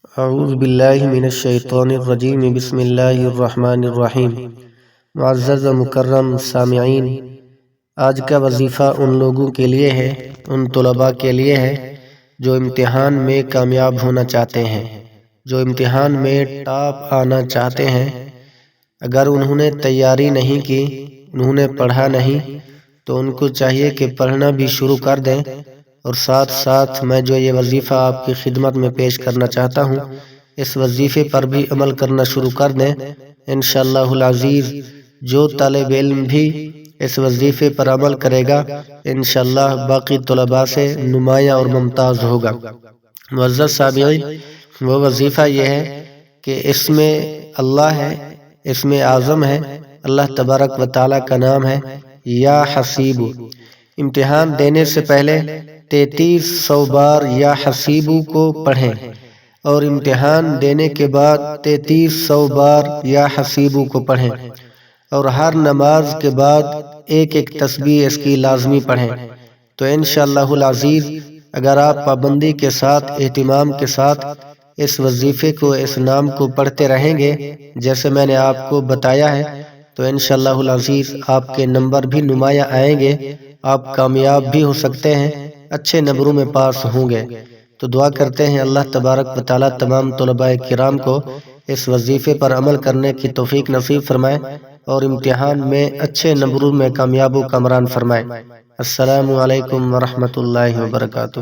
اعوذ باللہ من الشیطان الرجیم بسم اللہ الرحمن الرحیم۔ معزز و مکرم سامعین، آج کا وظیفہ ان لوگوں کے لیے ہے، ان طلباء کے لیے ہے جو امتحان میں کامیاب ہونا چاہتے ہیں، جو امتحان میں ٹاپ آنا چاہتے ہیں۔ اگر انہوں نے تیاری نہیں کی، انہوں نے پڑھا نہیں، تو ان کو چاہیے کہ پڑھنا بھی شروع کر دیں، اور ساتھ ساتھ میں جو یہ وظیفہ آپ کی خدمت میں پیش کرنا چاہتا ہوں، اس وظیفے پر بھی عمل کرنا شروع کر دیں۔ انشاءاللہ العزیز جو طالب علم بھی اس وظیفے پر عمل کرے گا، انشاءاللہ باقی طلباء سے نمایاں اور ممتاز ہوگا۔ معزز سامعین، وہ وظیفہ یہ ہے کہ اس میں اللہ ہے، اس میں اعظم ہے، اللہ تبارک و تعالیٰ کا نام ہے یا حسیب۔ امتحان دینے سے پہلے 3300 بار یا حسیبو کو پڑھیں، اور امتحان دینے کے بعد 3300 بار یا حسیبو کو پڑھیں، اور ہر نماز کے بعد ایک ایک تسبیح اس کی لازمی پڑھیں۔ تو انشاءاللہ العزیز اگر آپ پابندی کے ساتھ، اہتمام کے ساتھ اس وظیفے کو، اس نام کو پڑھتے رہیں گے جیسے میں نے آپ کو بتایا ہے، تو انشاءاللہ العزیز آپ کے نمبر بھی نمایاں آئیں گے، آپ کامیاب بھی ہو سکتے ہیں، اچھے نمبروں میں پاس ہوں گے۔ تو دعا کرتے ہیں اللہ تبارک و تعالیٰ تمام طلباء کرام کو اس وظیفے پر عمل کرنے کی توفیق نصیب فرمائے، اور امتحان میں اچھے نمبروں میں کامیاب و کامران فرمائے۔ السلام علیکم ورحمۃ اللہ وبرکاتہ۔